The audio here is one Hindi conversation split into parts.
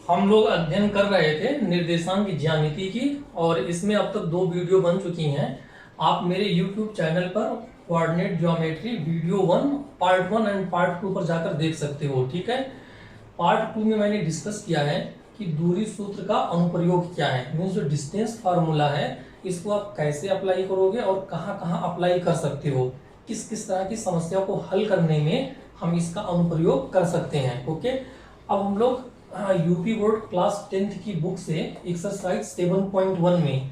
हम लोग अध्ययन कर रहे थे निर्देशांक ज्यामिति की और इसमें अब तक 2 वीडियो बन चुकी हैं। आप मेरे YouTube चैनल पर coordinate geometry video 1 part 1 and part 2 पर जाकर देख सकते हो। ठीक है, पार्ट 2 में मैंने डिस्कस किया है कि दूरी सूत्र का अनुप्रयोग क्या है, मीन्स जो डिस्टेंस फार्मूला है इसको आप कैसे अप्लाई करोगे और कहाँ कहाँ अप्लाई कर सकते हो, किस किस तरह की समस्या को हल करने में हम इसका अनुप्रयोग कर सकते हैं। ओके, अब हम लोग यूपी बोर्ड क्लास 10th की बुक से एक्सरसाइज 7.1 में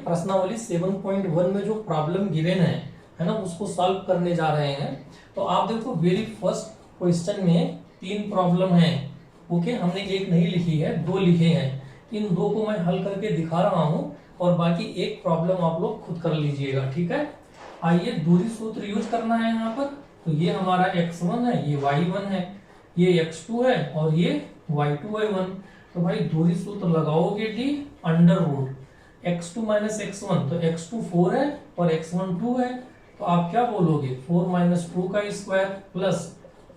प्रश्नावली 7.1 में जो प्रॉब्लम गिवन है ना, उसको सॉल्व करने जा रहे हैं। तो आप देखो वेरी फर्स्ट क्वेश्चन में 3 प्रॉब्लम है। हमने एक नहीं लिखी है, 2 लिखे हैं। इन 2 को मैं हल करके दिखा रहा हूं और बाकी एक प्रॉब्लम आप लोग खुद कर लीजिएगा। ठीक है, आइए दूरी सूत्र यूज करना है यहाँ पर। तो ये हमारा x1 है, ये y1 है, ये x2 है और ये y2 है 1। तो भाई दूरी सूत्र लगाओगे D under root x2 minus x1, तो x2 4 है और x1 2 है। तो आप क्या बोलोगे, 4 माइनस 2 का स्क्वायर प्लस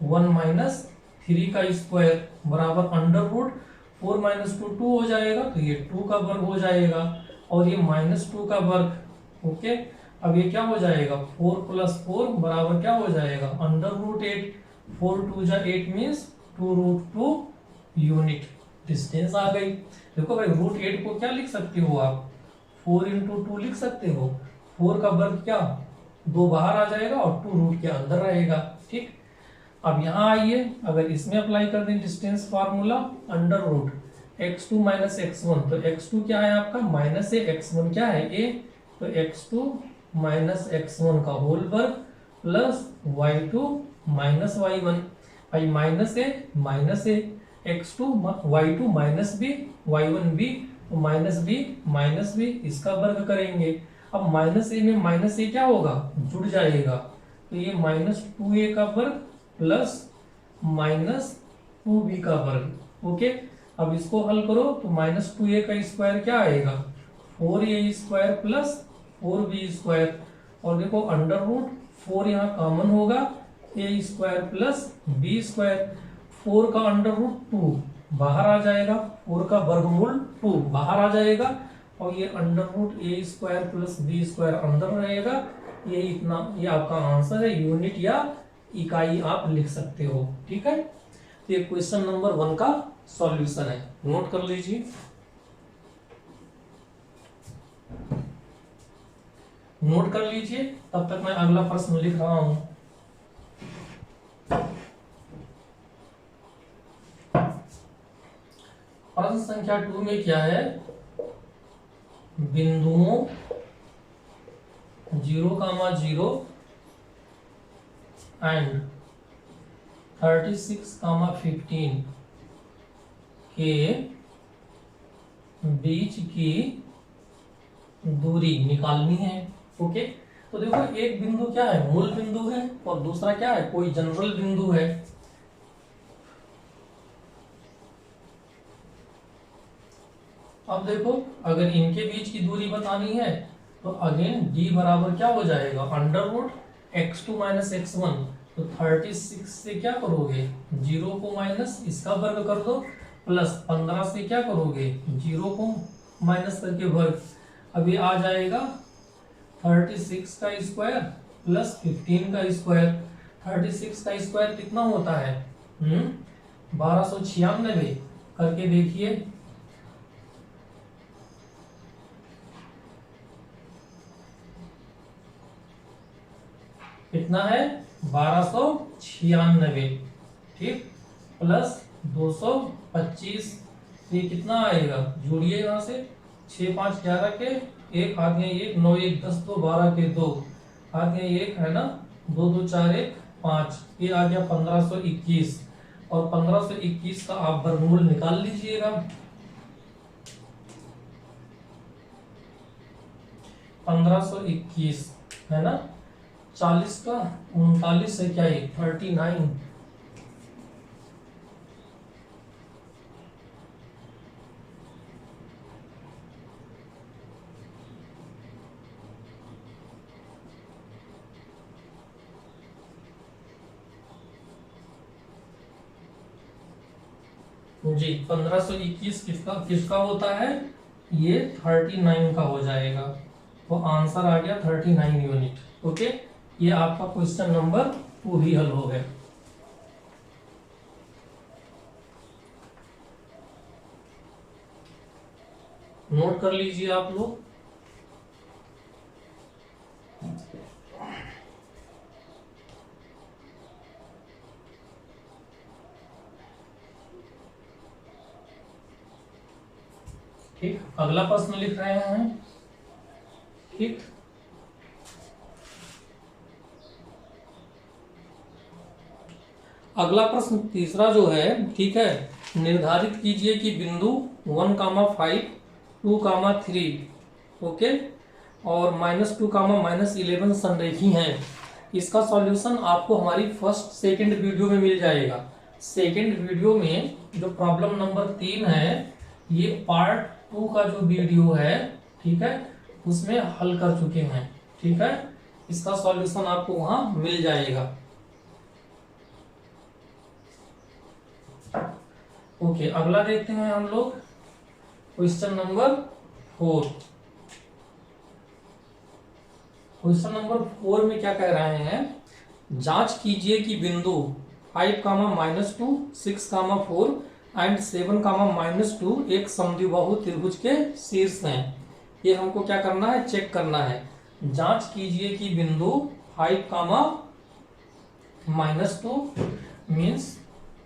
1 माइनस 3 का स्क्वायर बराबर अंडर रूट 4 माइनस 2 2 हो जाएगा, तो ये 2 का वर्ग हो जाएगा और ये माइनस 2 का वर्ग। ओके, अब ये क्या हो जाएगा, 4 प्लस 4 बराबर क्या हो जाएगा, अंडर रूट 8। 4 2 जा 8 मीन्स 2 रूट 2 यूनिट डिस्टेंस आ गई। देखो भाई रूट 8 को क्या लिख सकते हो आप, 4 इंटू 2 लिख सकते हो। 4 का वर्ग क्या, 2 बाहर आ जाएगा और 2 रूट के अंदर रहेगा। ठीक, अब यहाँ आइए, अगर इसमें अप्लाई कर दें distance formula under root x2 minus x1, तो x2 क्या है आपका माइनस है, x1 क्या है a, तो x2 माइनस x1 का होल वर्ग प्लस y2 माइनस y1। भाई माइनस है x2 y2 minus B y1 B, तो माइनस बी इसका वर्ग करेंगे। अब माइनस ए में माइनस ए क्या होगा, जुड़ जाएगा, तो ये माइनस 2a का वर्ग प्लस माइनस 2b का वर्ग। ओके, अब इसको हल करो तो माइनस 2a का स्क्वायर क्या आएगा, 4a square plus 4b square, और देखो अंडर रूट 4 यहाँ कॉमन होगा, a square plus b square. 4 का अंडर रूट 2 बाहर आ जाएगा, 4 का वर्गमूल 2 बाहर आ जाएगा और ये under root a square plus b square अंदर रहेगा। ये इतना, ये आपका आंसर है, यूनिट या इकाई आप लिख सकते हो। ठीक है, तो ये क्वेश्चन नंबर 1 का सॉल्यूशन है, नोट कर लीजिए। नोट कर लीजिए, तब तक मैं अगला प्रश्न लिख रहा हूं। प्रश्न संख्या 2 में क्या है, बिंदुओं 0,0 एंड 36,15 के बीच की दूरी निकालनी है। ओके, तो देखो एक बिंदु क्या है, मूल बिंदु है और दूसरा क्या है, कोई जनरल बिंदु है। अब देखो अगर इनके बीच की दूरी बतानी है तो अगेन d बराबर क्या हो जाएगा, under root x2 minus x1, तो 36 से क्या करोगे, 0 को माइनस इसका वर्ग कर दो, प्लस 15 से क्या करोगे, 0 को माइनस करके वर्ग। अभी आ जाएगा 36 का स्क्वायर प्लस 15 का स्क्वायर। 36 का स्क्वायर कितना होता है, 1296 करके देखिए, कितना है 1296। ठीक, प्लस 225, ये कितना आएगा, जोड़िए यहां से, 6 5 11 के एक हाथ में 1, 9 1 10 2 12 के 2 हाथ में 1 है ना, 2 2 4 1 5, ये आ गया 1521 और 1521 का आप वर्गमूल निकाल लीजिएगा। 1521 है ना, 40 का 39 है क्या, ये 39, जी 1521 किसका किसका होता है, ये 39 का हो जाएगा। तो आंसर आ गया 39 यूनिट। ओके, ये आपका क्वेश्चन नंबर 2 ही हल हो गया। नोट कर लीजिए आप लोग। ठीक, अगला प्रश्न लिख रहे हैं। ठीक, अगला प्रश्न तीसरा जो है, ठीक है, निर्धारित कीजिए कि बिंदु 1,5 2,3 ओके और -2, -11 संरेखी हैं। इसका सॉल्यूशन आपको हमारी फर्स्ट सेकंड वीडियो में मिल जाएगा। सेकंड वीडियो में जो प्रॉब्लम नंबर 3 है, ये पार्ट 2 का जो वीडियो है, ठीक है, उसमें हल कर चुके हैं। ठीक है, इसका सॉल्यूशन आपको वहां मिल जाएगा। ओके, अगला देखते हैं हम लोग क्वेश्चन नंबर 4। क्वेश्चन नंबर 4 में क्या कह रहे हैं, जांच कीजिए कि बिंदु 5, -2, 6, 4 एंड 7, -2 एक समद्विबाहु त्रिभुज के शीर्ष हैं। ये हमको क्या करना है, चेक करना है। जांच कीजिए कि बिंदु 5, -2 मीन्स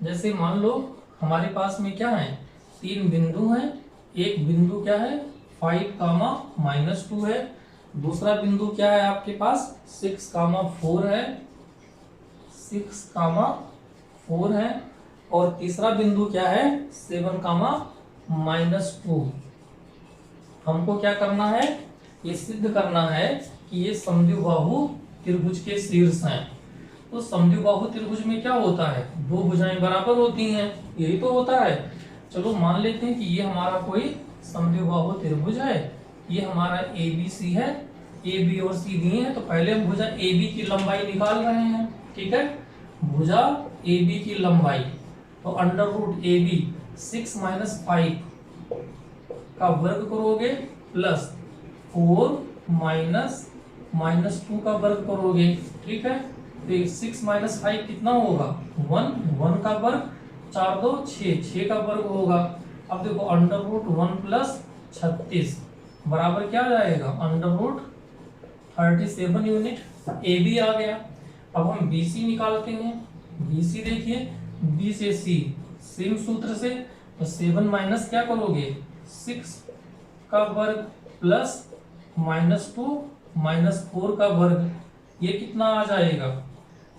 जैसे मान लो हमारे पास में क्या है, 3 बिंदु हैं। एक बिंदु क्या है, 5, -2 है। दूसरा बिंदु क्या है आपके पास, 6, 4 है, 6, 4 है। और तीसरा बिंदु क्या है, 7, -2। हमको क्या करना है, ये सिद्ध करना है कि ये समद्विबाहु त्रिभुज के शीर्ष हैं। तो समद्विबाहु त्रिभुज में क्या होता है, दो भुजाएं बराबर होती हैं, यही तो होता है। चलो मान लेते हैं कि ये हमारा कोई समद्विबाहु त्रिभुज है। ये हमारा ABC है, ए बी और सी दिए हैं। तो पहले हम भुजा AB की लंबाई निकाल रहे हैं। ठीक है, भुजा AB की लंबाई, तो √AB 6 - 5 का वर्ग करोगे प्लस 4 -2 का वर्ग करोगे। ठीक है, तो 6 - 5 कितना होगा, 1 का वर्ग, 4 2 6 का वर्ग होगा। अब देखो √1 + 36 बराबर क्या आ जाएगा, √37 यूनिट। AB आ गया। अब हम BC निकालते हैं। BC देखिए, B से C सेम सूत्र से, तो 7 माइनस क्या करोगे, 6 का वर्ग प्लस -2 -4 का वर्ग, ये कितना आ जाएगा,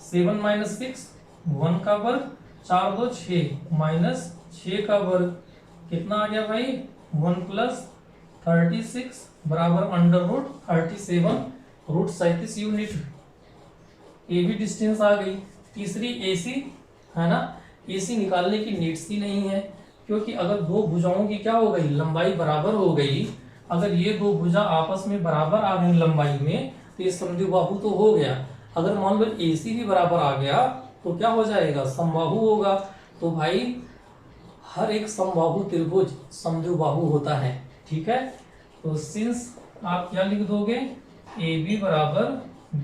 7 - 6 1 का वर्ग, 4 2 6 -6 का वर्ग, कितना आ गया भाई, 1 + 36 बराबर √37 √37 यूनिट। AB डिस्टेंस आ गई। तीसरी AC है ना, AC निकालने की नीड्स ही नहीं है, क्योंकि अगर दो भुजाओं की क्या हो गई, लंबाई बराबर हो गई। अगर ये दो भुजा आपस में बराबर आ गई लंबाई में, तो ये समद्विबाहु तो हो गया। अगर मान लो AC भी बराबर आ गया तो क्या हो जाएगा, समबाहु होगा। तो भाई हर एक समबाहु त्रिभुज समद्विबाहु होता है। ठीक है, तो सिंस आप क्या लिख दोगे, AB बराबर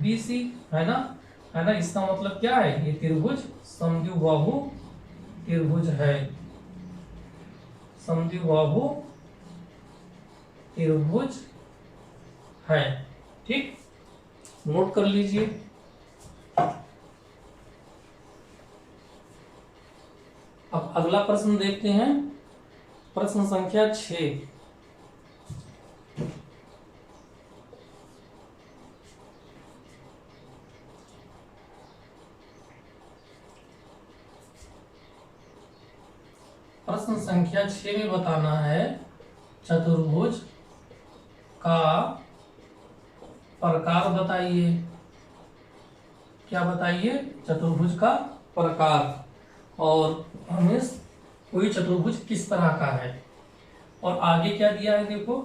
BC, है ना, इसका मतलब क्या है, ये त्रिभुज समद्विबाहु त्रिभुज है, समद्विबाहु त्रिभुज है। ठीक, नोट कर लीजिए। अब अगला प्रश्न देखते हैं, प्रश्न संख्या 6। प्रश्न संख्या 6 में बताना है, चतुर्भुज का प्रकार बताइए। क्या बताइए, चतुर्भुज का प्रकार, और हमें कोई चतुर्भुज किस तरह का है। और आगे क्या दिया है देखो,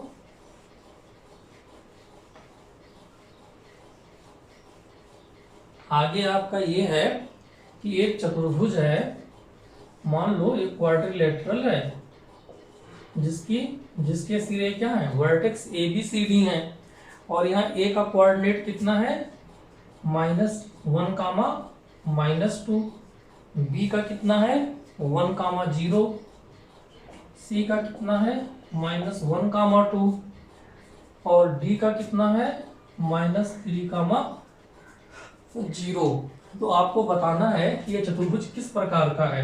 आगे आपका ये है कि एक चतुर्भुज है, मान लो एक क्वाड्रिलेटरल है जिसके सिरे क्या है, vertex A B C D है, और यहाँ ए का कोऑर्डिनेट कितना है, -1 कामा -2, बी का कितना है 1 कामा 0, सी का कितना है -1 कामा 2, और डी का कितना है -3 कामा 0। तो आपको बताना है कि यह चतुर्भुज किस प्रकार का है।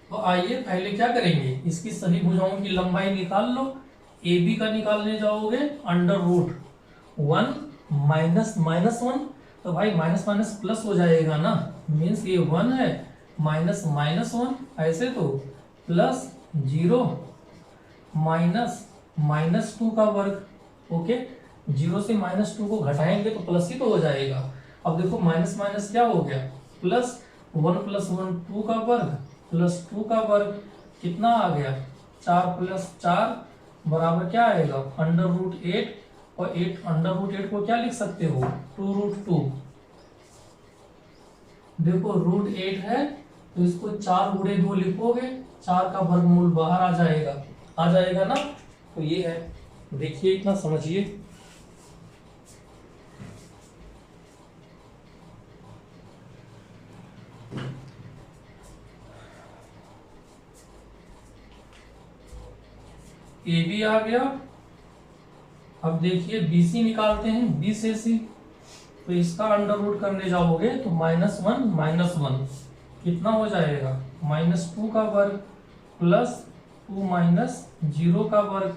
तो आइए पहले क्या करेंगे, इसकी सभी भुजाओं की लंबाई निकाल लो। ए बी का निकालने जाओगे √1 -1, तो भाई माइनस माइनस प्लस हो जाएगा ना, मीन्स ये 1 है, -1 ऐसे तो +0 -2 का वर्ग। ओके, 0 से -2 को घटाएंगे तो प्लस ही तो हो जाएगा। अब देखो माइनस माइनस क्या हो गया, +1 + 1 2 का वर्ग +2 का वर्ग, कितना आ गया 4 + 4 बराबर क्या आएगा √8, और 8 √8 को क्या लिख सकते हो 2√2। देखो √8 है तो इसको 4 × 2 लिखोगे, 4 का वर्गमूल बाहर आ जाएगा ना। तो ये है, देखिए इतना समझिए। ए बी आ गया। अब देखिए BC निकालते हैं, B से C, तो इसका अंडर करने जाओगे तो -1 कितना हो जाएगा -2 का वर्ग +2 - 0 का वर्ग,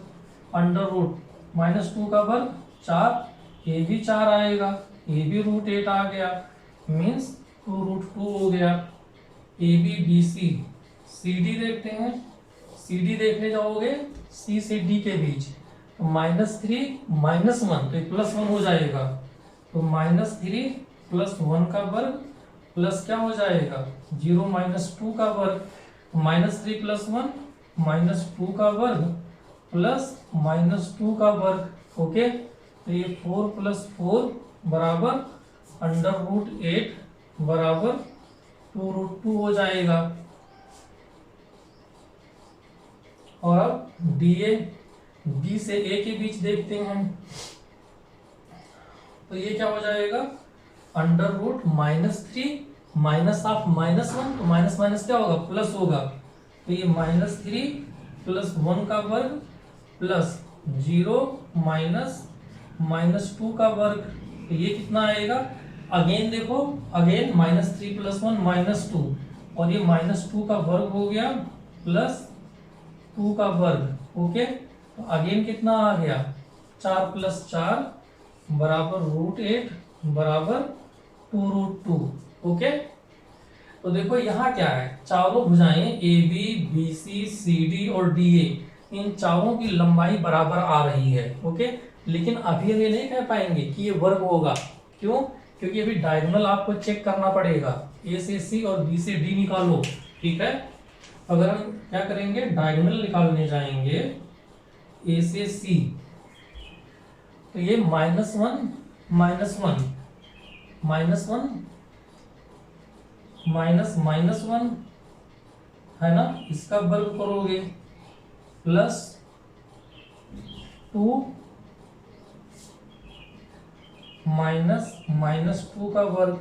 -2 का वर्ग 4, ये भी 4 आएगा, ये भी √8 आ गया, मीन्स 2√2 हो गया। AB BC CD देखते हैं, CD देखने जाओगे C से D के बीच, तो -3 -1 तो +1 हो जाएगा, तो -3 + 1 का वर्ग प्लस क्या हो जाएगा 0 - 2 का वर्ग, -3 + 1 -2 का वर्ग प्लस -2 का वर्ग। ओके, तो ये 4 + 4 बराबर √8 बराबर 2√2 हो जाएगा। और अब DA B से A के बीच देखते हैं, तो ये क्या हो जाएगा √-3 -1 तो माइनस माइनस क्या होगा प्लस होगा, तो ये -3 + 1 का वर्ग प्लस 0 -2 का वर्ग, तो ये कितना आएगा। अगेन देखो, अगेन -3 + 1 -2, और ये -2 का वर्ग हो गया प्लस 2 का वर्ग। ओके, तो अगेन कितना आ गया 4 + 4 बराबर √8 बराबर 2√2। ओके, तो देखो यहाँ क्या है, चारों भुजाएं AB BC CD और DA, इन चारों की लंबाई बराबर आ रही है। ओके, लेकिन अभी हम ये नहीं कह पाएंगे कि ये वर्ग होगा, क्यों, क्योंकि अभी डायगोनल आपको चेक करना पड़ेगा। A से C और B से D निकालो, ठीक है। अगर हम क्या करेंगे, डायगोनल निकालने जाएंगे A से C, तो ये -1 -1 है ना, इसका वर्ग करोगे प्लस 2 -2 का वर्ग,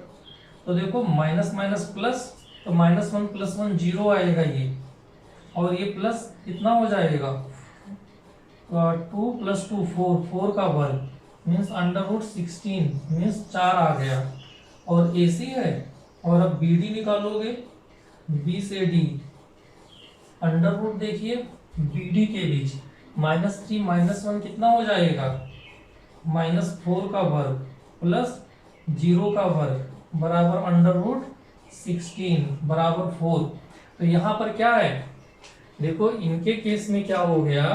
तो देखो माइनस माइनस प्लस, तो -1 + 1 0 आएगा ये, और ये प्लस कितना हो जाएगा 2 + 2 4 का वर्ग, मीन्स √16 मीन्स 4 आ गया। और AC है, और अब BD निकालोगे B से D, अंडर देखिए BD के बीच -3 -1 कितना हो जाएगा -4 का वर्ग प्लस 0 का वर्ग बराबर √16 बराबर 4। तो यहाँ पर क्या है, देखो इनके केस में क्या हो गया,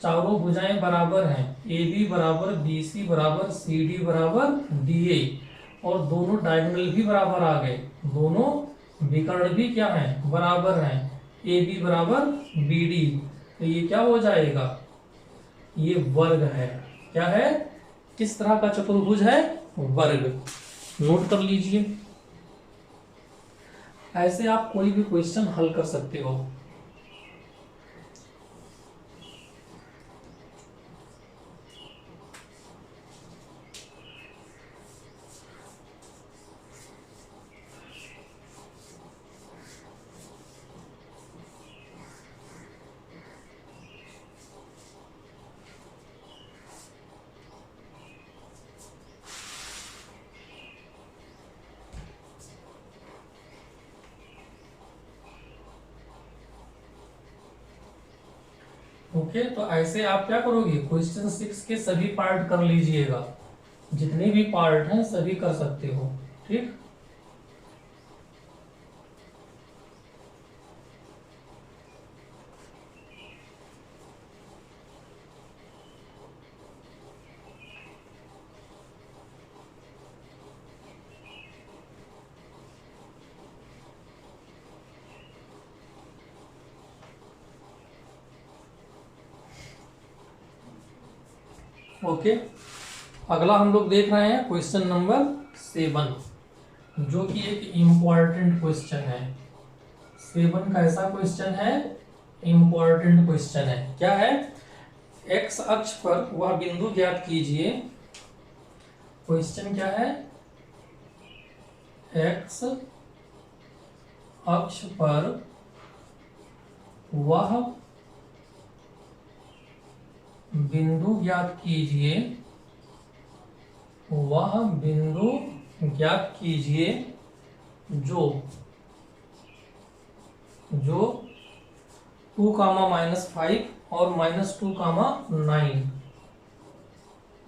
चारों भुजाएं बराबर हैं, AB बराबर BC बराबर CD बराबर DA, और दोनों डायगोनल भी बराबर आ गए, दोनों विकर्ण भी क्या हैं बराबर हैं, AB बराबर BD, तो ये क्या हो जाएगा, ये वर्ग है। क्या है, किस तरह का चतुर्भुज है, वर्ग। नोट कर लीजिए। ऐसे आप कोई भी क्वेश्चन हल कर सकते हो। ओके, तो ऐसे आप क्या करोगे, क्वेश्चन 6 के सभी पार्ट कर लीजिएगा, जितने भी पार्ट हैं सभी कर सकते हो। ठीक, ओके। अगला हम लोग देख रहे हैं क्वेश्चन नंबर 7, जो कि एक इम्पॉर्टेंट क्वेश्चन है। 7 कैसा क्वेश्चन है, इम्पॉर्टेंट क्वेश्चन है। क्या है, एक्स अक्ष पर वह बिंदु ज्ञात कीजिए। क्वेश्चन क्या है, एक्स अक्ष पर वह बिंदु ज्ञात कीजिए, वह बिंदु ज्ञात कीजिए जो 2, -5 और -2, 9,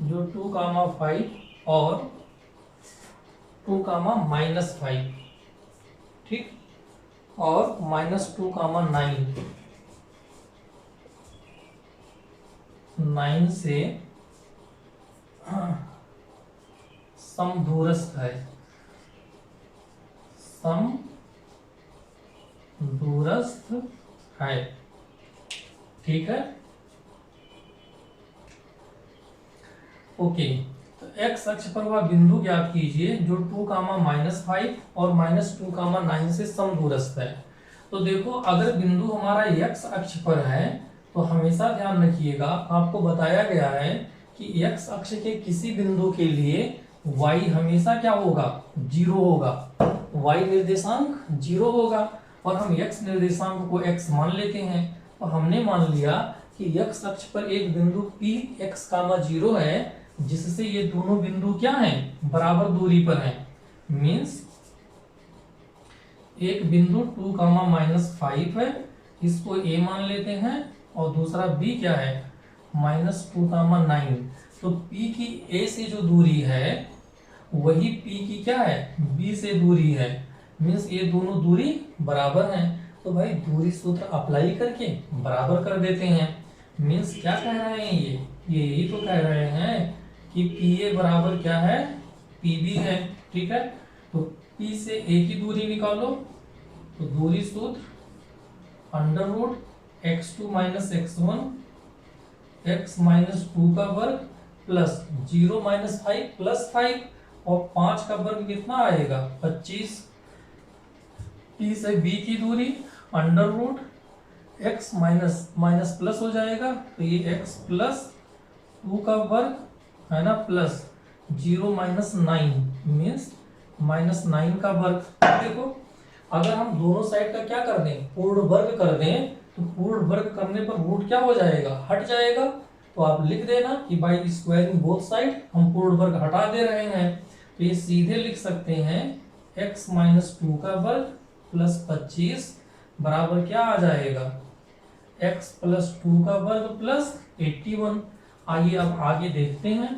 जो 2, 5 और 2, -5, ठीक, और -2, 9 से समदूरस्थ है, समदूरस्थ है। ठीक है, ओके। तो एक्स अक्ष पर वह बिंदु ज्ञात कीजिए जो 2, -5 और -2, 9 से समदूरस्थ है। तो देखो, अगर बिंदु हमारा एक्स अक्ष पर है तो हमेशा ध्यान रखिएगा, आपको बताया गया है कि एक्स अक्ष के किसी बिंदु के लिए y हमेशा क्या होगा, 0 होगा। y निर्देशांक 0 होगा और हम x निर्देशांक को x मान लेते हैं। तो हमने मान लिया कि x अक्ष पर एक बिंदु p x, 0 है, जिससे ये दोनों बिंदु क्या हैं, बराबर दूरी पर हैं। मीन्स एक बिंदु 2, -5 है, इसको a मान लेते हैं, और दूसरा b क्या है, -2, 9। तो p की a से जो दूरी है वही p की क्या है, b से दूरी है। मीन्स ये दोनों दूरी बराबर हैं। तो भाई दूरी सूत्र अप्लाई करके बराबर कर देते हैं। मीन्स क्या कह रहे हैं, ये यही तो कह रहे हैं कि PA बराबर क्या है, PB है। ठीक है, तो P से A की दूरी निकालो, तो दूरी सूत्र √x2 - x1 x -2 का वर्ग प्लस 0 - 5 प्लस 5 और 5 का वर्ग कितना आएगा, 25। P से B की दूरी √x माइनस प्लस हो जाएगा, तो ये x +2 का वर्ग है ना, प्लस 0 - 9 मीन्स -9 का वर्ग। देखो, अगर हम दोनों साइड का क्या कर दें, पूर्ण वर्ग कर दें, तो पूर्ण वर्ग करने पर रूट क्या हो जाएगा, हट जाएगा। तो आप लिख देना कि बाई स्क्वायरिंग बोथ साइड हम पूर्ण वर्ग हटा दे रहे हैं। तो ये सीधे लिख सकते हैं x -2 का वर्ग प्लस 25 बराबर क्या आ जाएगा, x +2 का वर्ग प्लस 81। आइए अब आगे देखते हैं,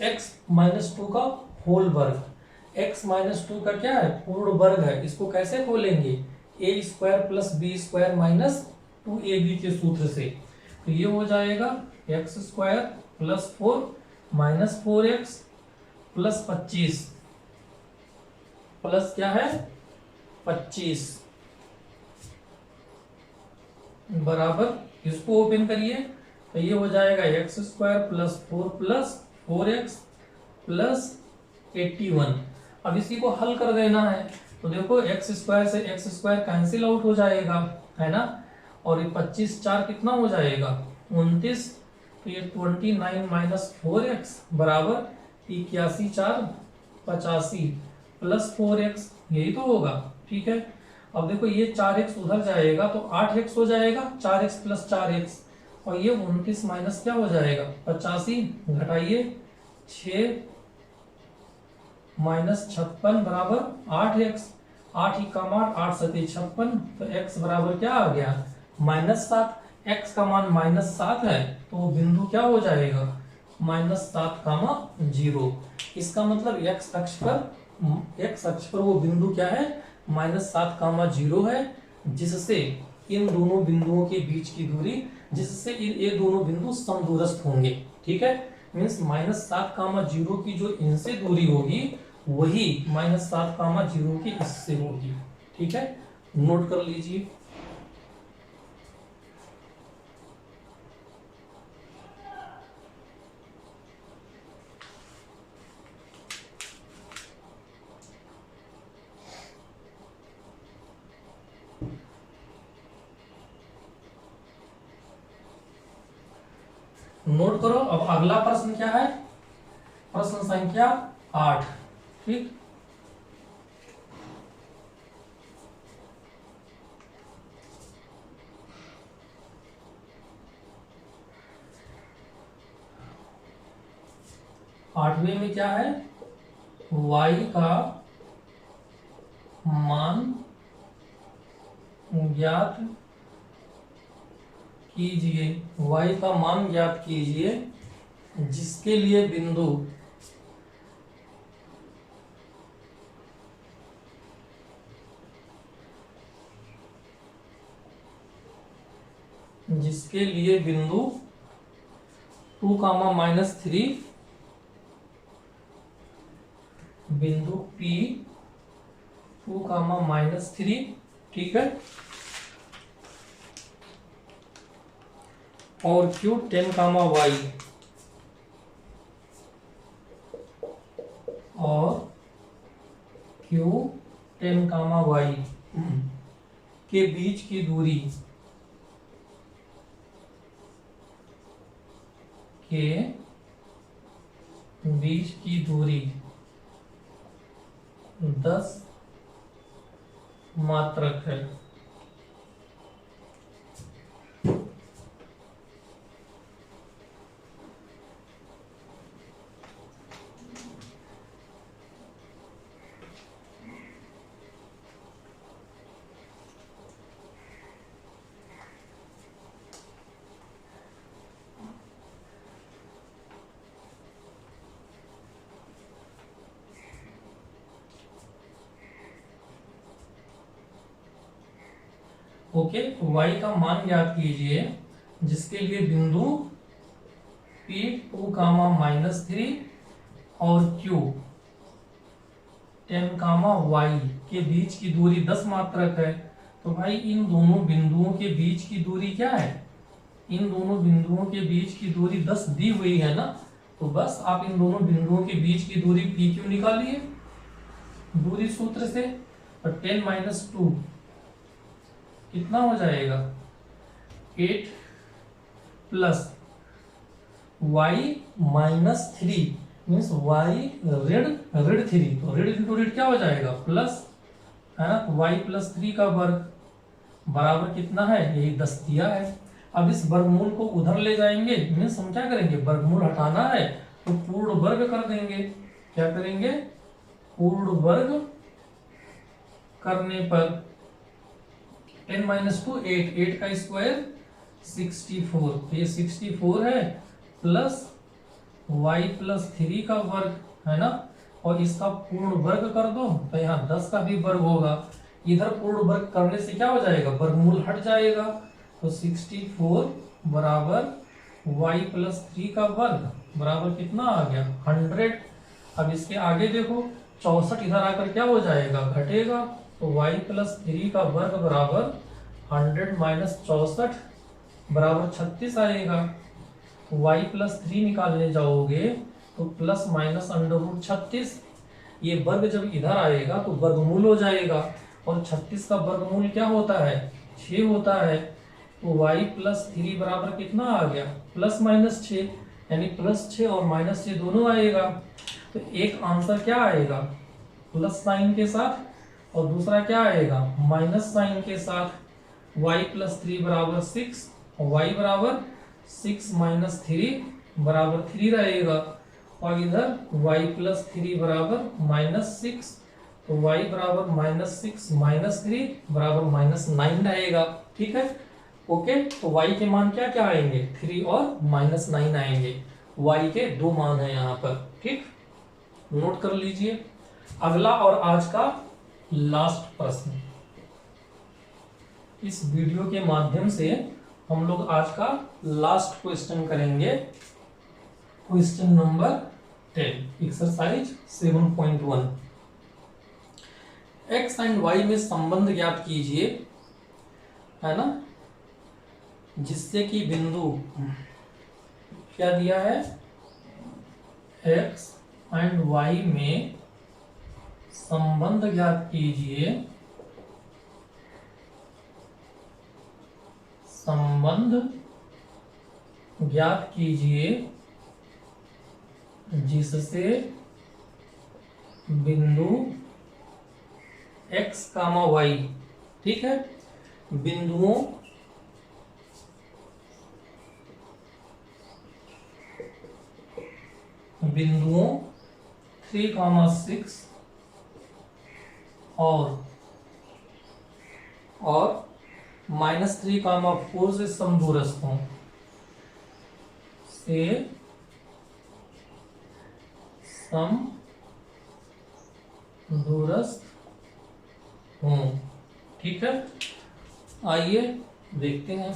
x -2 का होल वर्ग, x -2 का क्या है, पूर्ण वर्ग है। इसको कैसे खोलेंगे, a² + b² - 2ab के सूत्र से। तो ये हो जाएगा x² + 4 - 4x प्लस 25 प्लस क्या है, 25 बराबर, इसको ओपन करिए, तो ये हो जाएगा x² + 4 + 4x प्लस 81। अब इसी को हल कर देना है, तो देखो एक्स स्क्वायर से एक्स स्क्वायर कैंसिल आउट हो जाएगा, है ना। और ये 25 4 कितना हो जाएगा 29। तो ये 29 माइनस 4x बराबर 81 4 85 प्लस 4x, यही तो होगा। ठीक है, अब देखो ये 4x उधर जाएगा तो 8x हो जाएगा, 4x प्लस 4x। और ये 29 माइनस क्या हो जाएगा 85, घटाइए 6 माइनस 56 बराबर 8x। 8 ही काम 8, 8 सती 56, तो x बराबर क्या आ गया -7। x का मान -7 है तो वो बिंदु क्या हो जाएगा -7, 0। इसका मतलब x अक्ष पर वो बिंदु क्या है -7, 0 है, जिससे इन दोनों बिंदुओं के बीच की दूरी, जिससे ये दोनों बिंदु समदूरस्थ होंगे। ठीक है, मीन्स -7, 0 की जो इनसे दूरी होगी वही -7, 0 की इससे होगी। ठीक है, नोट कर लीजिए। नोट करो। अब अगला प्रश्न क्या है, प्रश्न संख्या 8। ठीक, आठवें में क्या है, y का मान ज्ञात कीजिए। y का मान ज्ञात कीजिए जिसके लिए बिंदु टू कामा -3, बिंदु P 2, -3। ठीक है, और Q 10, y और Q 10, y के बीच की दूरी बीच की दूरी 10 मात्रक है। ओके, y का मान ज्ञात कीजिए जिसके लिए बिंदु P 2, -3 और Q 10, y के बीच की दूरी 10 मात्रक है। तो भाई इन दोनों बिंदुओं के बीच की दूरी क्या है, इन दोनों बिंदुओं के बीच की दूरी 10 दी हुई है ना। तो बस आप इन दोनों बिंदुओं के बीच की दूरी PQ निकालिए दूरी सूत्र से। और 10 - 2 कितना हो जाएगा 8 प्लस y -3 मीन्स y ऋण 3, तो ऋण इंटू ऋण क्या हो जाएगा प्लस, है ना। तो y +3 का वर्ग बराबर कितना है, यही 10 दिया है। अब इस वर्गमूल को उधर ले जाएंगे, मीन्स हम क्या करेंगे, वर्गमूल हटाना है तो पूर्ण वर्ग कर देंगे। क्या करेंगे, पूर्ण वर्ग करने पर 10 - 2 8, 8 का स्क्वायर 64, तो ये 64 है प्लस y +3 का वर्ग, है ना। और इसका पूर्ण वर्ग कर दो तो यहाँ 10 का भी वर्ग होगा। इधर पूर्ण वर्ग करने से क्या हो जाएगा, वर्गमूल हट जाएगा। तो 64 बराबर y +3 का वर्ग बराबर कितना आ गया 100। अब इसके आगे देखो 64 इधर आकर क्या हो जाएगा, घटेगा। तो y +3 का वर्ग बराबर 100 - 64 बराबर 36 आएगा। y +3 निकालने जाओगे तो ±√36, ये वर्ग जब इधर आएगा तो वर्गमूल हो जाएगा, और 36 का वर्गमूल क्या होता है, 6 होता है। तो y+3 बराबर कितना आ गया, +-6, यानी +6 और -6 दोनों आएगा। तो एक आंसर क्या आएगा, प्लस साइन के साथ, और दूसरा क्या आएगा, माइनस साइन के साथ। y+3 बराबर 6, और y बराबर 6 - 3 बराबर 3 रहेगा। और इधर y+3 बराबर -6, तो y बराबर -6 - 3 बराबर -9 रहेगा। ठीक है, ओके। तो y के मान क्या क्या आएंगे, 3 और -9 आएंगे। y के दो मान है यहाँ पर, ठीक, नोट कर लीजिए। अगला और आज का लास्ट प्रश्न, इस वीडियो के माध्यम से हम लोग आज का लास्ट क्वेश्चन करेंगे। Question number 10, exercise 7.1। x and y में संबंध ज्ञात कीजिए, है ना, जिससे कि बिंदु क्या दिया है, x एंड y में संबंध ज्ञात कीजिए, संबंध ज्ञात कीजिए जिससे बिंदु x, y, ठीक है, बिंदुओं बिंदुओं 3, 6 और -3, 4 से समदूरस्थ हों, ठीक है। आइए देखते हैं।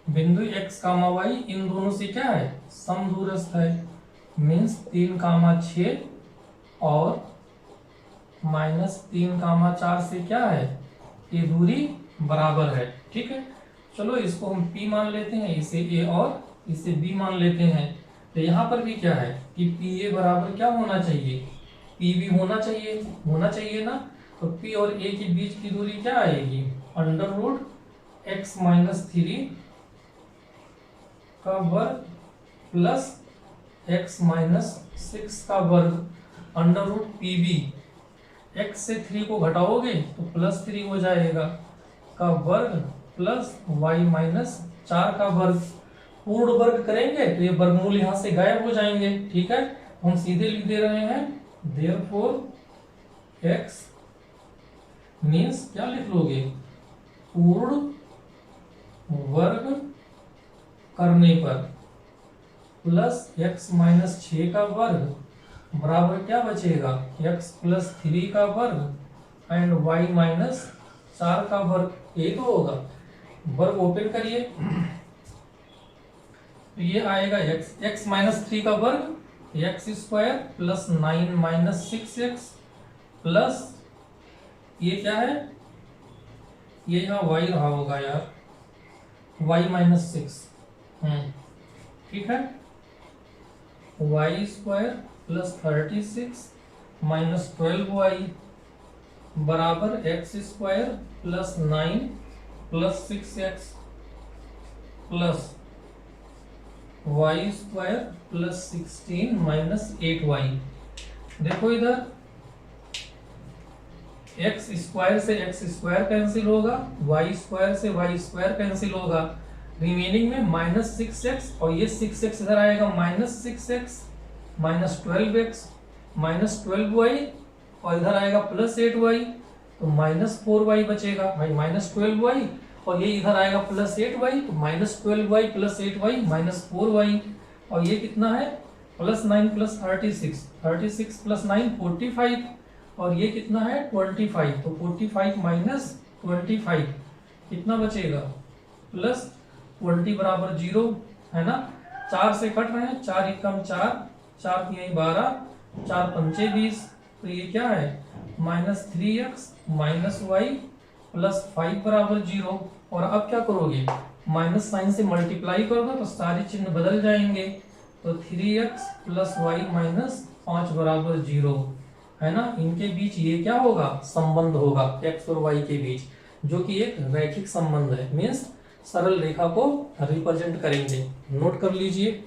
बिंदु x, y इन दोनों से क्या है, समदूरस्थ है। मीन्स 3, 6 और -3, 4 से क्या है, ये दूरी बराबर है। ठीक है, चलो इसको हम P मान लेते हैं, इसे A और इसे B मान लेते हैं। तो यहाँ पर भी क्या है कि PA बराबर क्या होना चाहिए, PB होना चाहिए ना। तो P और A के बीच की दूरी क्या आएगी, √x - 3 का वर्ग प्लस x - 6 का वर्ग √PB। x से 3 को घटाओगे तो +3 हो जाएगा का वर्ग प्लस y - 4 का वर्ग। पूर्ण वर्ग करेंगे तो ये वर्गमूल यहाँ से गायब हो जाएंगे। ठीक है, हम सीधे लिख दे रहे हैं, देयरफॉर x मीन्स क्या लिख लोगे, पूर्ण वर्ग करने पर प्लस x - 6 का वर्ग बराबर क्या बचेगा, x + 3 का वर्ग एंड y - 4 का वर्ग, यही तो होगा। वर्ग ओपन करिए तो ये आएगा x - 3 का वर्ग x² + 9 - 6x प्लस ये क्या है, ये यहाँ y रहा होगा यार, y - 6, ठीक है, y² + 36 - 12y बराबर x² + 9 + 6x plus y² + 16 - 8y। देखो इधर x² से x² कैंसिल होगा, y² से y² कैंसिल होगा, रिमेनिंग में -6x, और ये 6x इधर आएगा, -6x -12x -12y, और इधर आएगा +8y, तो -4y बचेगा भाई, -12y, और ये इधर आएगा +8y, तो -12y + 8y -4y, और ये कितना है, +9 + 36, 36 + 9 45, और ये कितना है 25, तो 45 माइनस 25 कितना बचेगा प्लस 20 बराबर 0, है ना। 4 से कट रहे हैं, 4 एकम 4, 4 तिहाई 12, 4 पंचे 20, तो ये क्या है minus 3x minus Y plus 5 बराबर 0। और अब क्या करोगे, माइनस साइन से मल्टीप्लाई कर दो तो सारे चिन्ह बदल जाएंगे, तो 3x प्लस वाई माइनस 5 बराबर 0, है ना। इनके बीच ये क्या होगा, संबंध होगा x और y के बीच, जो कि एक रैखिक संबंध है, मीन्स सरल रेखा को रिप्रेजेंट करेंगे। नोट कर लीजिए।